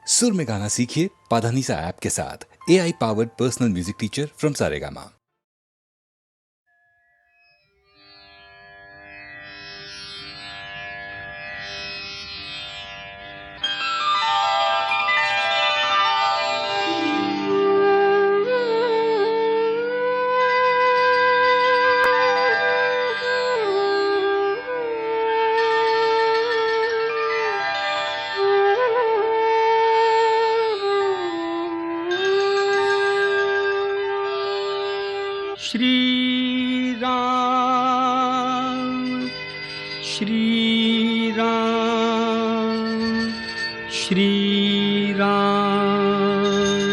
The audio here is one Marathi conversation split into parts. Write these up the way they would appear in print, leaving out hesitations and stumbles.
सुर में गाना सीखिए पाधानीसा ऐप के साथ। AI powered personal music teacher from Saregama. Shri Ram Shri Ram Shri Ram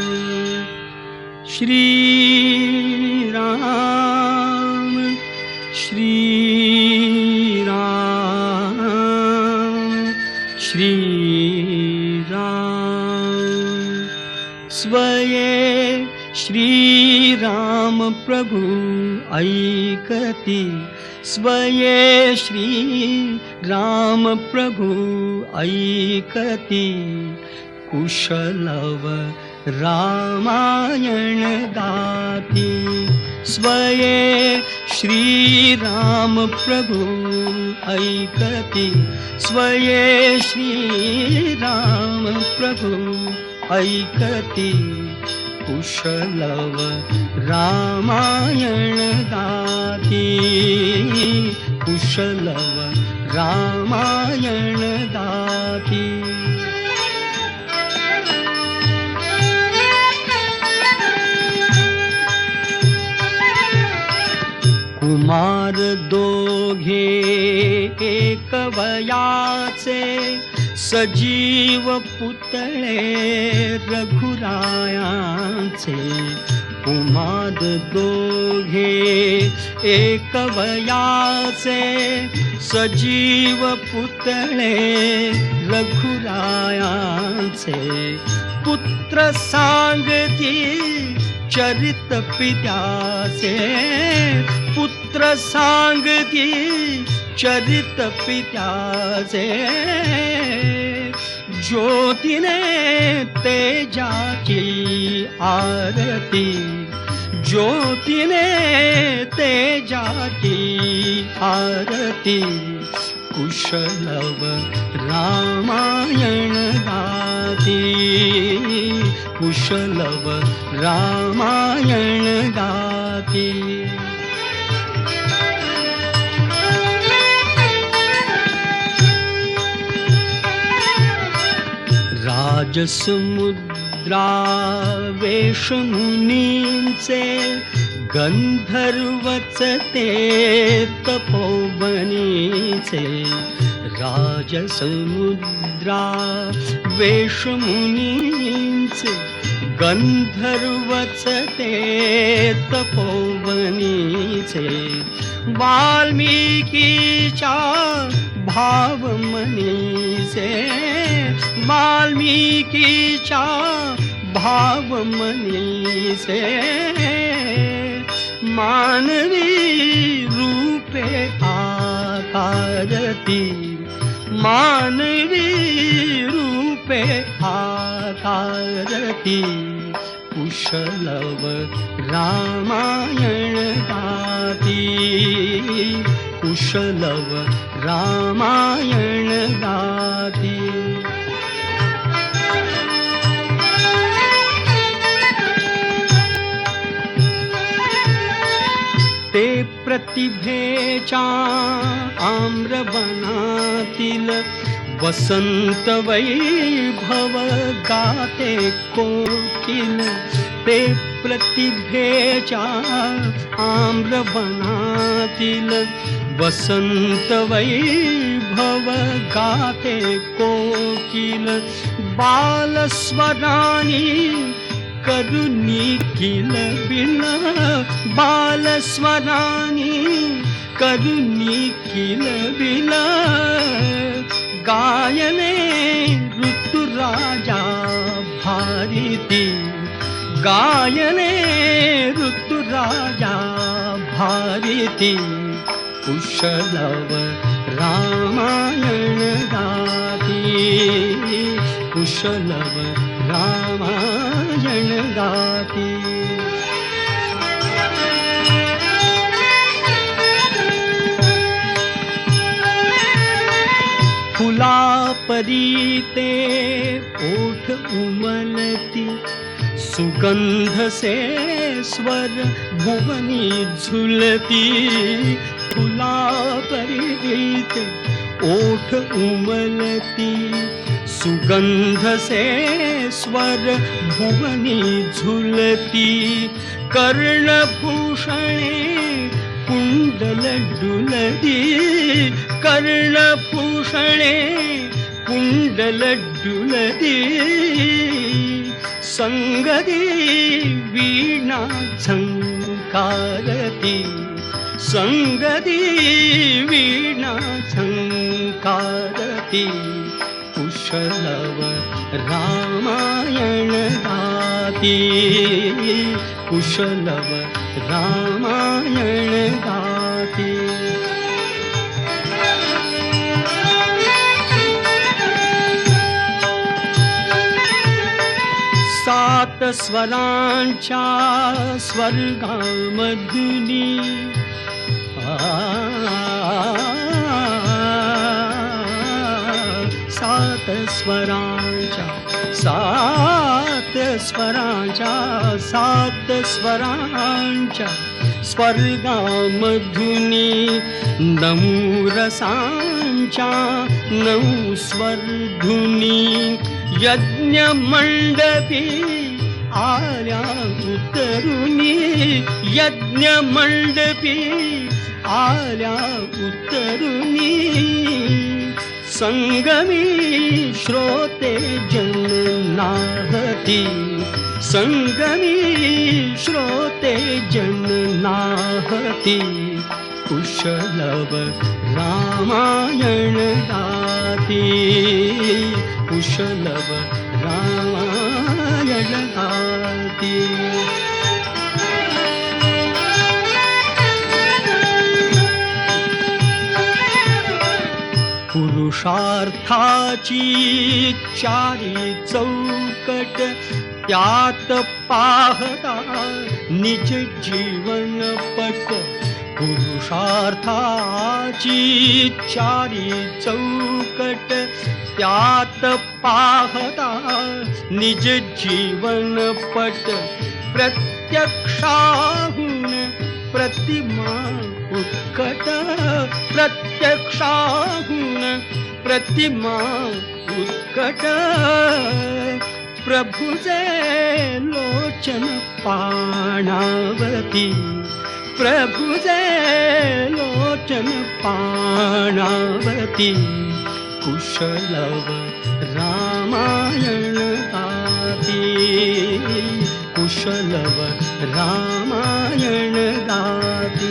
Shri Ram Shri Ram Shri Ram स्वये श्री राम प्रभु ऐकती स्वये श्री राम प्रभु ऐकती कुशलव रामायण गाती स्वये श्री राम प्रभु ऐकती स्वये श्री राम प्रभु ऐकती कुशलव रामायण गाती कुशलव रामायण गाती कुमार दोघे एक वयाचे सजीव पुतळे रघुरायांचे कुमार दोघे एक वयाचे सजीव पुतळे रघुरायांचे पुत्र सांगती चरित पित्याचे पुत्र सांगती चरित पित्याचे ज्योतीने तेजाची आरती ज्योतीने तेजाची आरती कुशलव रामायण गाती कुशलव रामायण गाती राजसमुद्रा वेशमुनींचे गंधर्वचते तपोवनीचे राजसमुद्रा वेशमुनींचे गंधर्वचते तपोवनीचे वाल्मिकीच्या भावमनीचे वाल्मिकीच्या भावमनीचे मानवी रूपे आकारती मानवी रूपे आकारती कुशलव रामायण गाती कुशलव रामायण गाती ते प्रतिभेच्या आम्रवनातील वसंत वैभव गाते कोकिल ते प्रतिभेच्या आम्रवनातील वसंत वैभव गाते कोकिल बालस्वरानी करुणी किल बिल बालस्वरानी करुणी किल बिल गायने ऋतुराजा भारती गायने ऋतुराजा भारती कुशलव रामायण गाती, कुशलव रामायण गाती. फुला परीते ओठ उमलती, सुगंध से स्वर भुवनी झुलती. फुला परीते ओठ उमलती, सुगंध से स्वर भुवनी झुलती. कर्णभूषणे कुंडल डुलती, कर्णभूषणे कुंडल डुलती. संगती वीणा झंकारती, संगती वीणा झंकारती. कुशलव रामायण गाती, कुशलव रामायण गाती. सात स्वरांच्या स्वर्गामधुनी, सात स्वरांच्या, सात स्वरांच्या, सात स्वरांच्या स्वर्गामधुनी. नऊ रसांच्या नऊ स्वरधुनी. यज्ञ मंडपी आल्या उतरुनी, यज्ञ मंडपी आल्या उतरुनी. संगमी श्रोते जन नाहती, संगमी श्रोते जन नाहती. कुशलव रामायण गाती, कुशलव रामायण गाती. पुरुषार्थाची चारी चौकट, त्यात पाहता निज जीवन पट. पुरुषार्थाची चारी चौकट, त्यात पाहता निज जीवन पट. प्रत्यक्षाहून प्रतिमा उत्कट, प्रत्यक्षाहून प्रतिमा उत्कट. प्रभुजे लोचन पाणावती, प्रभुजे लोचन पाणावती. कुशलव रामायण गाती, कुशलव रामायण गाती.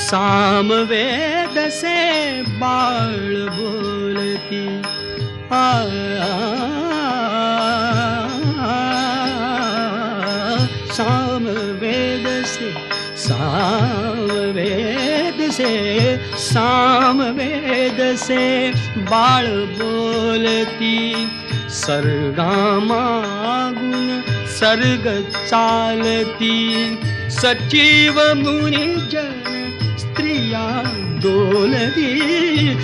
सामवेद से बाळ बोलती, सामवेद से, सामवेद से, सामवेद से बाळ बोलती. सर्गामागुण सर्ग चालती. सचिव मुनी जन स्त्रिया डोलती,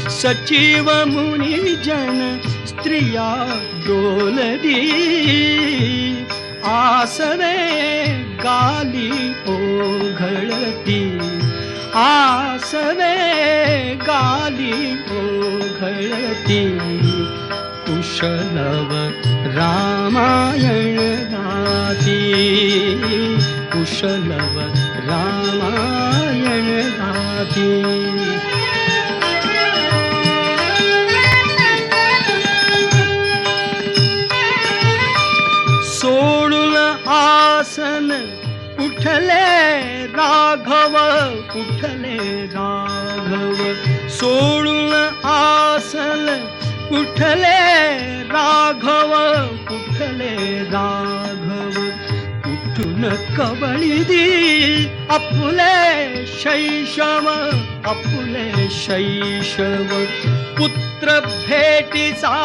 सचिव मुनी जन स्त्रिया डोलती. आसवे गाली ओघळती, आसवे गाली ओघळती. कुशलव रामायण गाती, कुशलव रामायण गाती. सोडून आसन उठले राघव, उठले राघव. सोडून आसन उठले राघव, उठले राघव. न कवळी दी आपुले शैशव, आपुले शैशव. पुत्र भेटीचा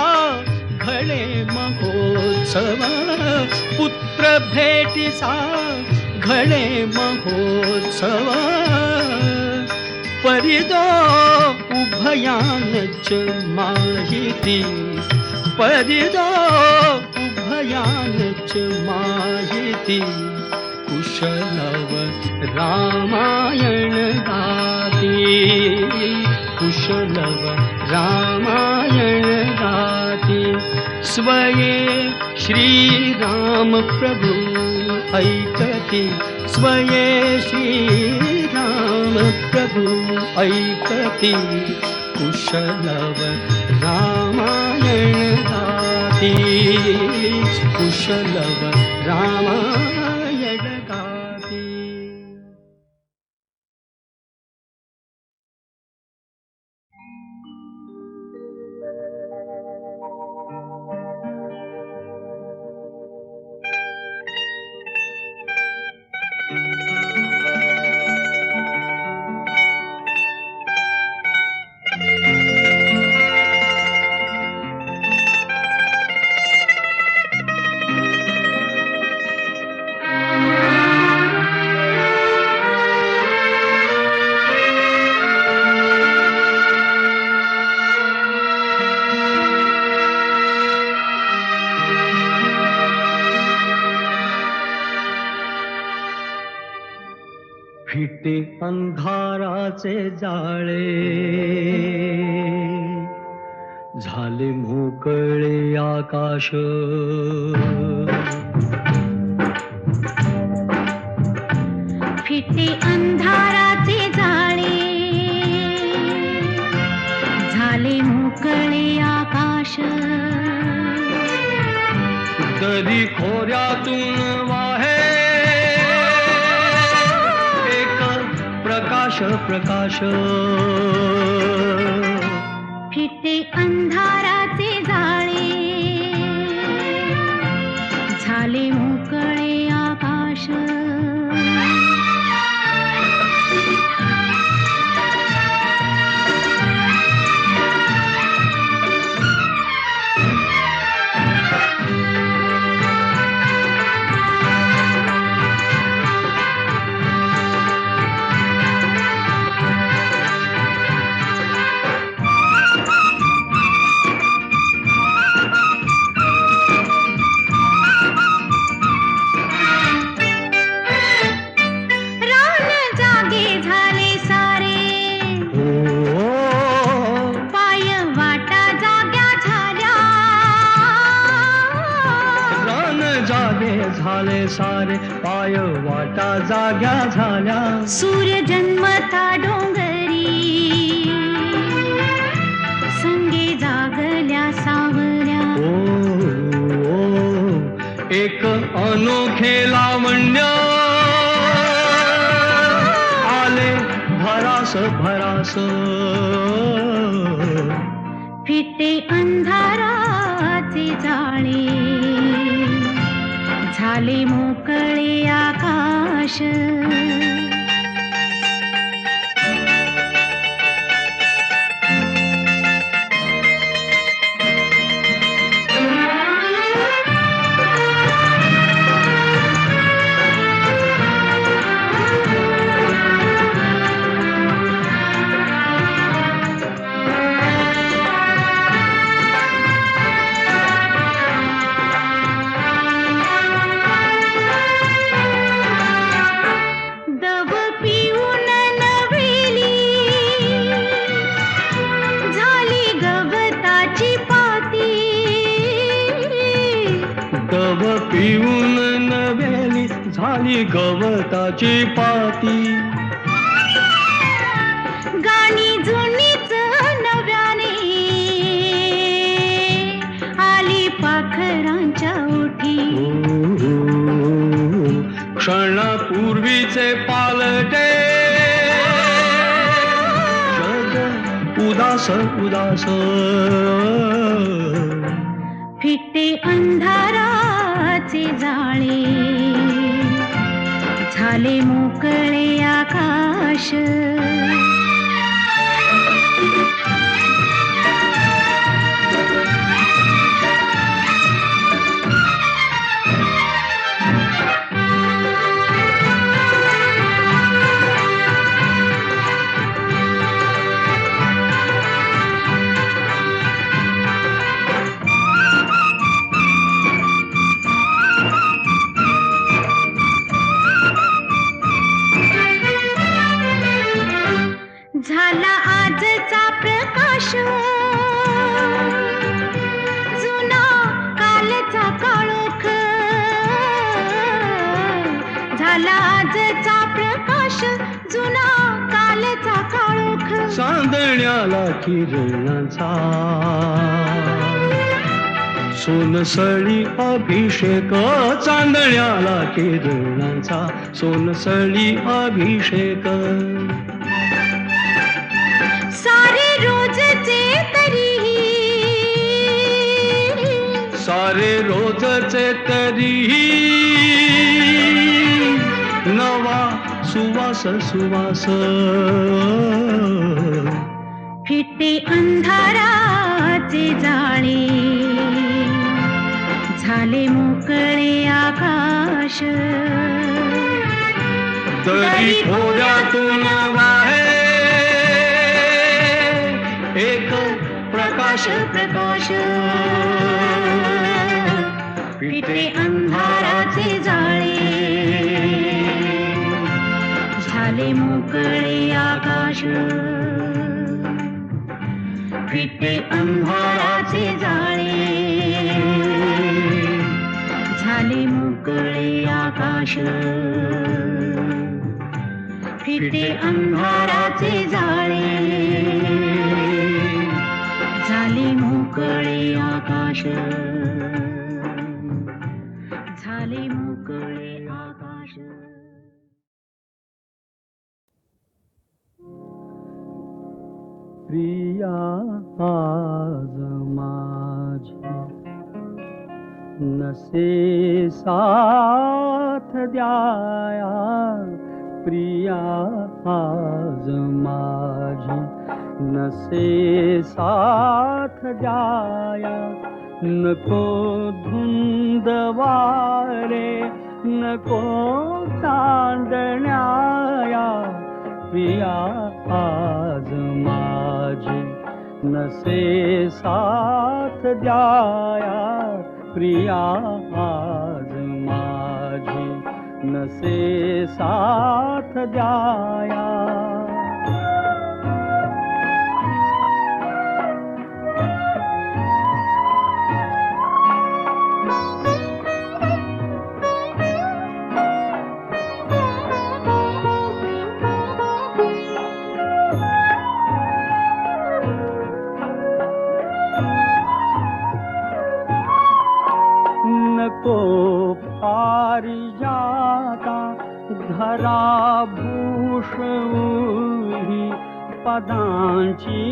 घडे महोत्सव, पुत्र भेटीचा घडे महोत्सव. परिदो उभयानच माहिती, परिदो उभयानच माहिती. कुशलव रामायण गाती, कुशलव रामायण गाती. स्वये श्रीराम प्रभु ऐकती, स्वये श्रीराम प्रभु ऐकती. कुशलव रामायण गाती, कुशलव रामायण गाती. फिटे अंधाराचे जाळे, झाले मोकळे आकाश. फिटे अंधाराचे जाळे, झाले मोकळे आकाश. दरी खोऱ्यातून वाहे प्रकाश, प्रकाश. फिटे अंधाराचे जाळे, झाले मोकळे आकाश. झाले सारे, पाय वाटा जाग्या झाल्या. सूर्य जन्मता डोंगरी, संगे जागल्या सावऱ्या. ओ, एक अनोखे लावण्य आले भरास, भरास. फिटे अंधाराचे जाळे, झाले मोकळे आकाश. पिऊन नव्याली झाली गवताची पाती. गाणी जुनीच नव्याने आली पाखरांच्या ओठी. क्षणापूर्वीचे पालटे जग उदास, उदास. फिटे अंधाराचे जाळे, झाले मोकळे आकाश. झाला आजचा प्रकाश, जुना कालचा काळोख. झाला आजचा प्रकाश, जुना कालचा काळोख. चांदण्याला किरणांचा सोनसळी अभिषेक. चांदण्याला किरणांचा सोनसळी अभिषेक. सारे रोजचे तरीही, सारे रोजचे तरीही नवा सुवास सुवास. फिटे अंधाराचे जाळे, झाले मोकळे आकाश. तरी थोड्यातून वाहे एक प्रकाश प्रकाश. फिटे अंधाराचे जाळे, झाले मोकळे आकाश. फिटे अंधाराचे जाळे, झाले मोकळे आकाश. फिटे अंधाराचे जाळे, झाले मोकळे आकाश. झाले मोकळे आकाश. प्रिया आज माझी नसे साथ द्याया. प्रिया आज माझी नसे साथ द्याया. नको धुंद वारे, नको चांदण्याया. प्रिया आज माझी नसे साथ द्याया. प्रिया आज माझी नसे साथ द्याया. नको पारिजाता धरा भूषवूही. पदांची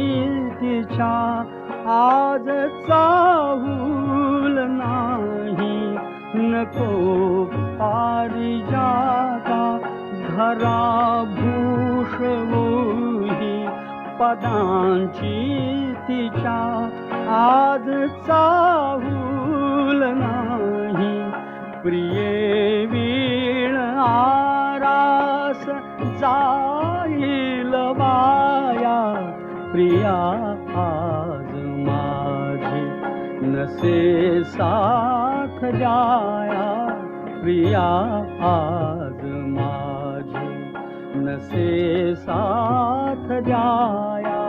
तिच्या आज चाहूल नाही. नको पारिजाता धरा भूषवूही. पदांची तिच्या आज चाहूल नाही. प्रिये वीण आरास जाईल वाया. प्रिया आज माझी नसे साथ द्याया. प्रिया आज माझी नसे साथ द्याया.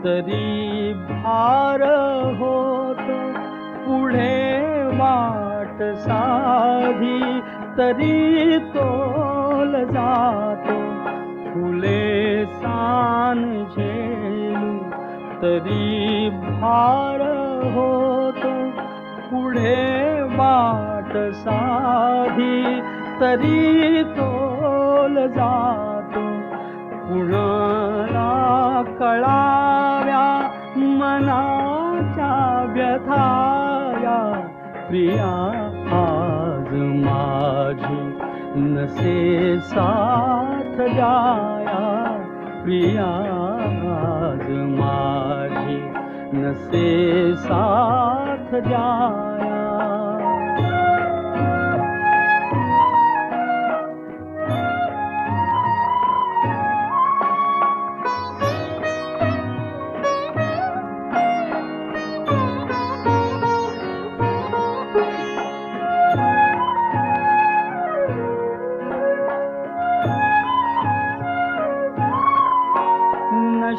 तरी भार होतो पुढे वाट साधी तरी तोल जातो फुले मान झेलू तरी भार होतो, पुढे वाट साधी तरी तोल जातो. कुणाला कळाव्या मनाच्या व्यथाया, प्रिया आज माझी नसे साथ द्याया. प्रिया आज माझी नसे साथ द्याया.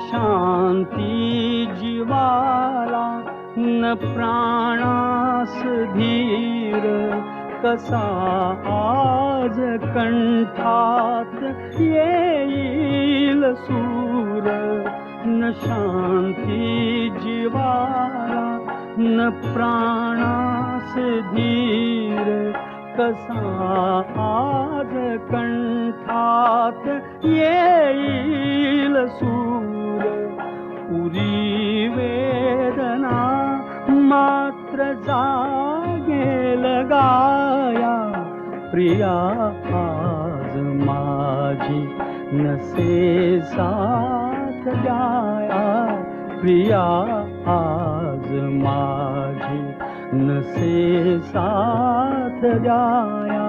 शांती जीवाला न प्राणास धीर, कसा आज कंठात येईल सूर. न शांती जीवाला न प्राणास धीर, कसा आज कंठात येईल सूर. पुरी वेदना मात्र जागेल गाया. प्रिया आज माझी नसे साथ द्याया. प्रिया आज माझी नसे साथ द्याया.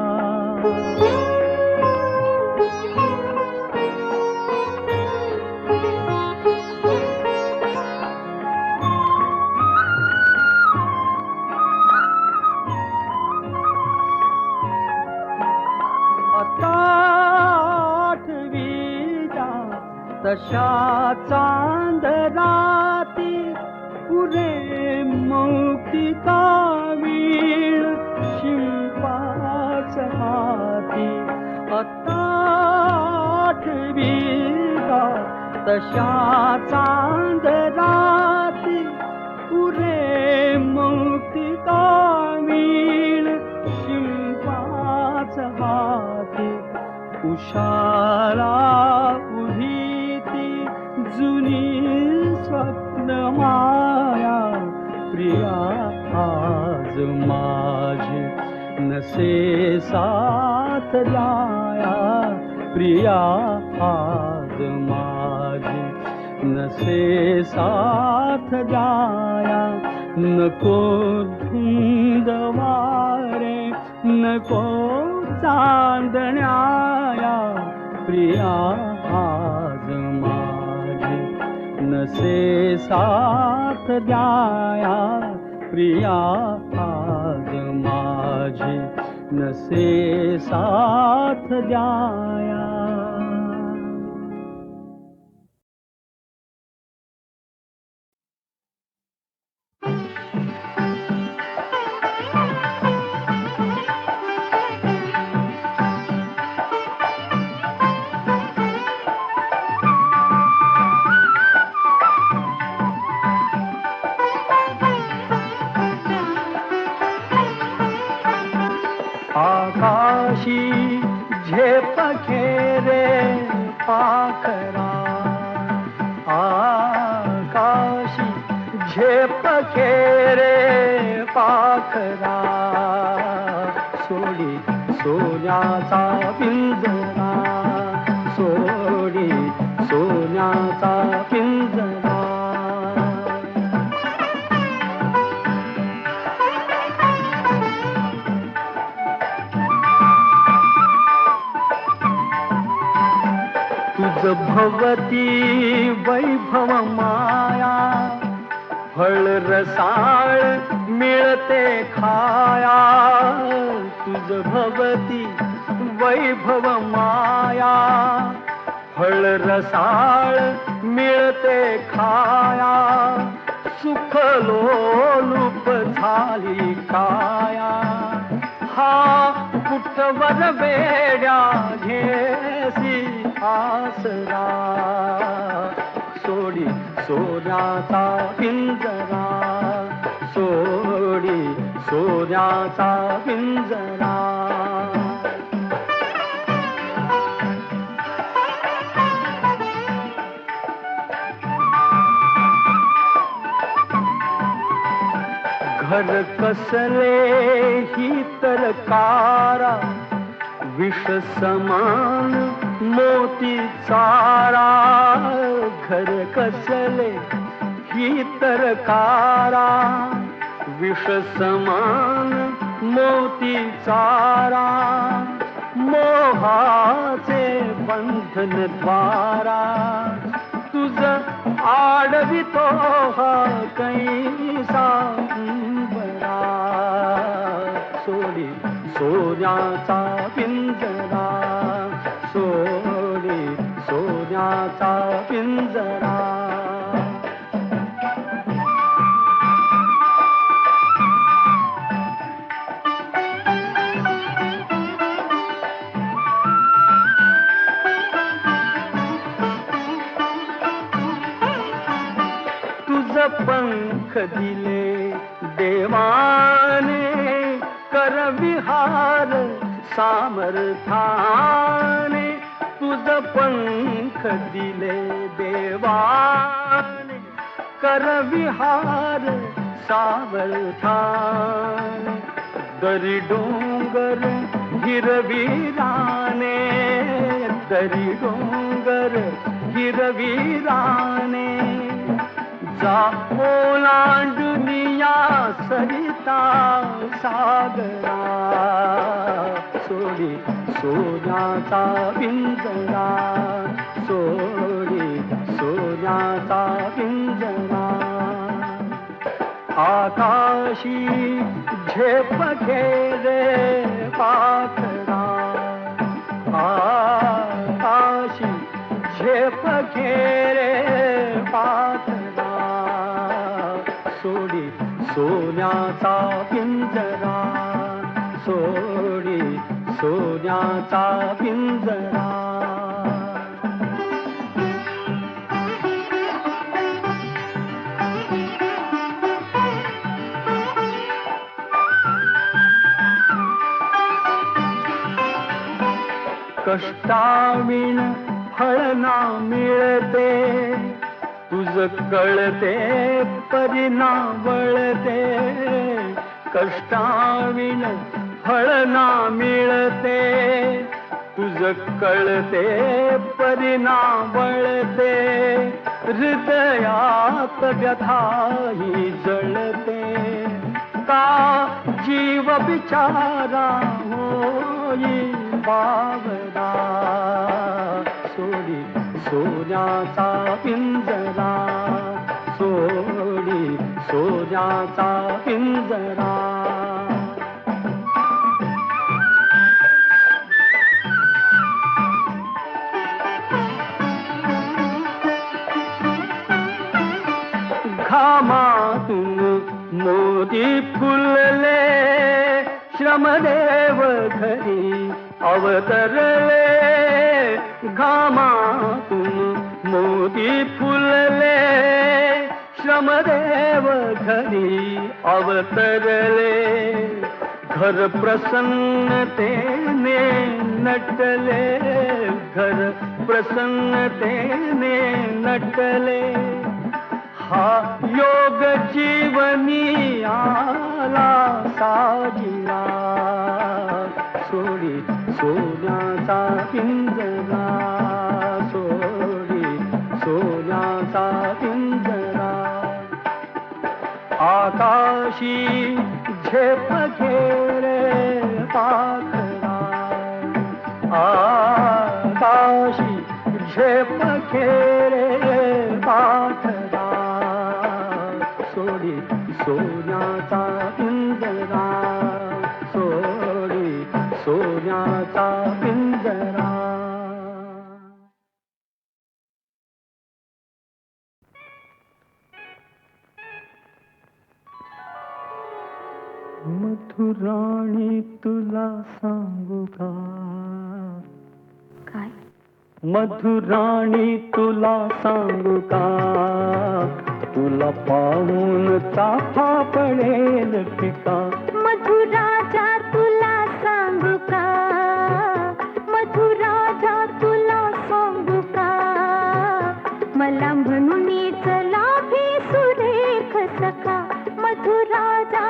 तशा चांदराती पुरे मौक्तिका वीण शिल्पाच हाती. आता आठवीला तशा चांदराती पुरे मौक्तिका वीण शिल्पाच हाती. उषाला उभी जुनी स्वप्न माया. प्रिया आज माझी नसे साथ द्याया. प्रिया आज माझी नसे साथ द्याया. नको धुंद वारे नको चांदण्याया. प्रिया आज माझी नसे साथ द्याया. प्रिया आज माझी नसे साथ द्याया. आकाशी झेप खेरे पाखरा. आकाशी झेप खेरे पाखरा. सोडी सोन्याचा पिंजरा. सोडी सोन्याचा पिंजरा. तुझ भवती वैभव माया. फळ रसाळ मिळते खाया. तुझ भवती वैभव माया. फळ रसाळ मिळते खाया. सुख लोलुप झाली काया. हा कुठवर वेड्या घेसी आसरा सोडी सोन्याचा पिंजरा सोडी सोन्याचा पिंजरा घर कसले ही तर कारा विष समान मोती चारा घर कसले ही तर कारा विष समान मोती चारा मोहाचे बंधन द्वारा तुझ आडवितो हा कैसा बरा सोडी सोन्याचा पिंजरा सोडी सोन्याचा पिंजरा पंख दिले देवाने कर विहार सामर्थाने तुझ पंख दिले देवाने कर विहार सामर्थाने दरी डोंगर हिरवीराने दरी डोंगर हिरवीराने जा ओलांडुनिया सरिता सागरा सोडी सोन्याचा पिंजरा सोडी सोन्याचा पिंजरा आकाशी झेप घेरे पाखरा आकाशी झेप घेरे पाखरा सोडी सोन्याचा पिंजरा सोडी सोन्याचा पिंजरा कष्टाविण फळ ना मिळते तुझ कळते परिणा वळते कष्टाविण फळ ना मिळते तुझ कळते परिणा वळते हृदयात व्यथाही जळते का जीव बिचारा होई बावरा सोडी सोन्याचा पिंजरा सोडी सोन्याचा पिंजरा घामातून मोती फुलले श्रमदेव घरी अवतरले घामातून मोती फुलले श्रमदेव घरी अवतरले घर प्रसन्नतेने नटले घर प्रसन्नतेने नटले हा योग जीवनी आला साजिरा सोडी सोन्याचा पिंजरा सोडी सोन्याचा पिंजरा आकाशी झेप घेरे पाखरा आकाशी झेप घेरे पाखरा सोडी सोन्याचा पिंजरा सोडी सोन्याचा पिंजरा मथुराणी तुला सांगू का काय मधुराणी तुला सांगू का, तुला पाहून चाफा पडेल पिका. मधुराजा तुला सांगू का, मधुराजा तुला सांगू का, मला म्हणून चला भी सुरेख सखा. मधुराजा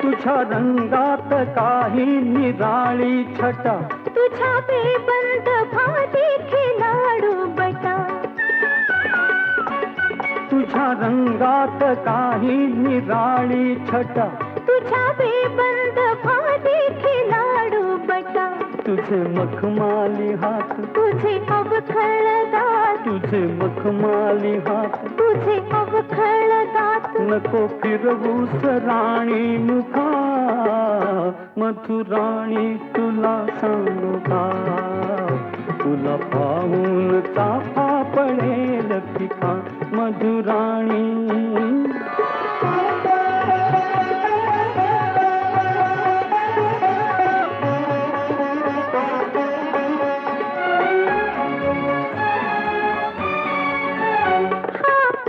तुझ्या रंगात काही निराळी छटा, तुझ्या बेबंद भाती खिलाडू बटा. तुझ्या रंगात काही निराळी छटा, तुझ्या बेबंद भाती खिलाडू बटा. तुझे मखमाली हात, तुझे अवखळ दात, तुझे मखमाली हात, तुझे अवखळ दात. नको फिरवूस राणी मुखा, मधुराणी तुला सांगू का, तुला पाहून चाफा पडेल पिका. मधुराणी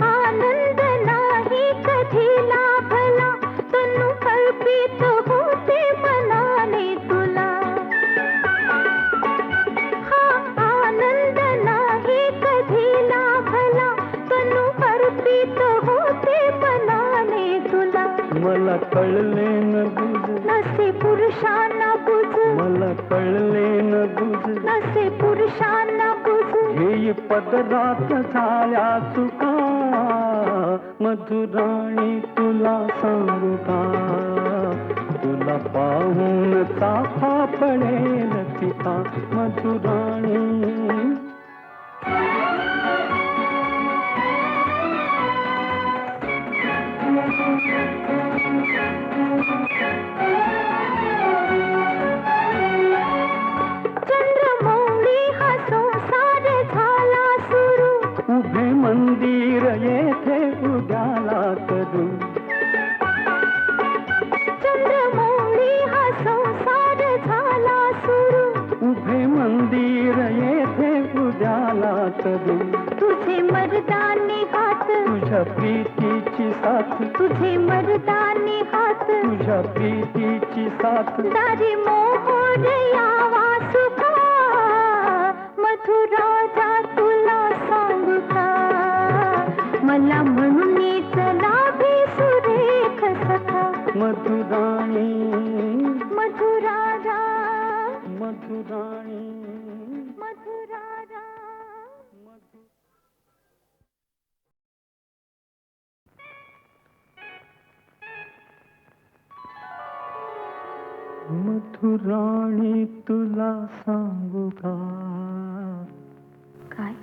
आनंद नाही कधी लाभला, तनु कल्पित होते मनाने तुला. हा आनंद नाही कधी लाभला, तनु अर्पित होते मनाने तुला. मला कळले न बुझ, नसे पुरुषांना बुझ, मला कळले न बुझ, नसे पुरुषांना बुझ. हे पदरात झाल्या चुका. मधुराणी तुला सांगू का, तुला पाहून चाफा पडेल पिका. मधुराणी चंद्रमौळी हा संसार झाला सुरू, उभे मंदिर येथे उद्याला करू. चंद्रमौळी हा संसार झाला सुरू, उभे मंदिर येथे उद्याला करू. तुझे मर्दानी हात, तुझ्या प्रीतीची साथ, तुझे मर्दानी हात. तुझ्या प्रीतीची साथ, दारी मोहोर यावा सुखा. मधुराजा तुला सांगू का, मला म्हणून चला भी सुरेख सखा. मधुराणी मधुराजा मधुराणी मधुराजा. मधुराणी तुला सांगू का, काय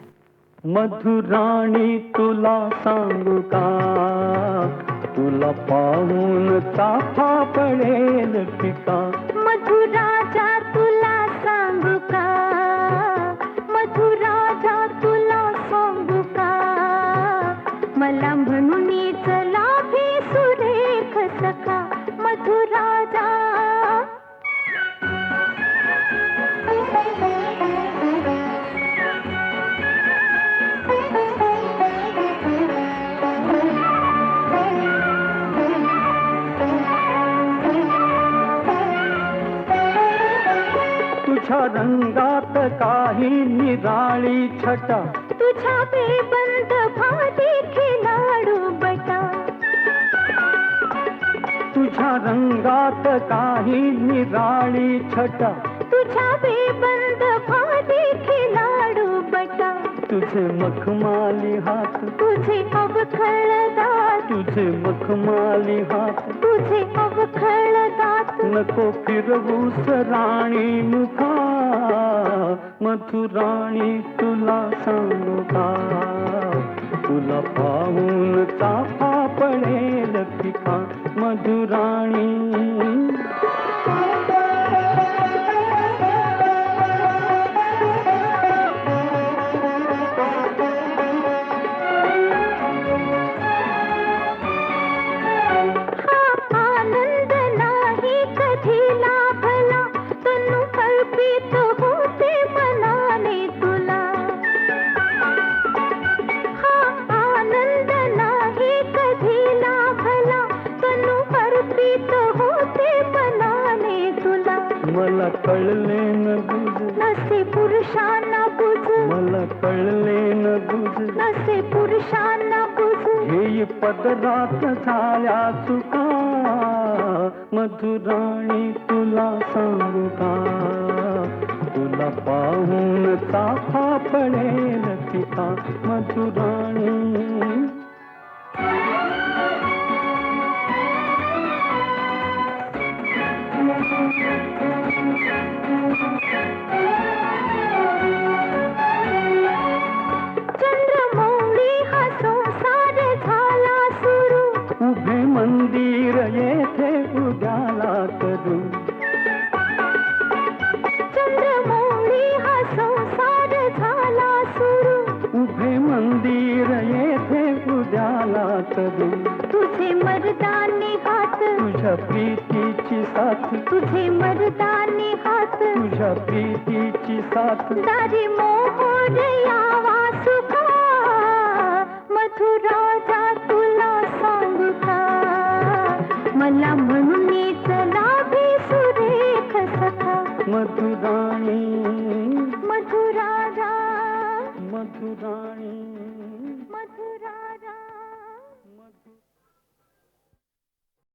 मधुराणी तुला सांगू का, तुला पाहून चाफा पडेल पिका. मधुराजा तुला सांगू का, मधुराजा तुला सांगू का, मला म्हणून चला भी सुरेख सखा. मधुराजा तुझ्या रंगात काही निराळी छटा, तुझ्या बेबंद भाती खिलाडू बटा. तुझ्या रंगात काही निराळी छटा, तुझ्या बेबंद भाती खिलाडू बटा. तुझे मखमाली हात, तुझे अवखळ दात, तुझे मखमाली हात, तुझे अवखळ दात. नको फिरवूस राणी मुखा, मधुराणी तुला सांगू का, तुला पाहून चाफा पडेल पिका. मधुराणी मला कळले न तुझ, नसे पुरुषांना बुज, मला कळले न तुझ, नसे पुरुषांना बुज. हे पदरात झाल्या चुका, मधुराणी तुला सांगू का, तुला पाहून चाफा पडेल पिता. मधुराणी चंद्रमौळी हा संसार झाला सुरू, उभे मंदिर येथे उद्याला करू. चंद्रमौळी हा संसार झाला सुरू, उभे मंदिर येथे उद्याला करू. तुझे मर्दानी हात, तुझ्या प्रीतीची साथ, तुझे मर्दानी हात, तुझ्या प्रीतीची साथ. दारी मोहोर यावा सुखा, मधुराजा तुला सांगू का, मला म्हणून चलावे सुरेख सखा. मधुराणी मधुराजा मधुराणी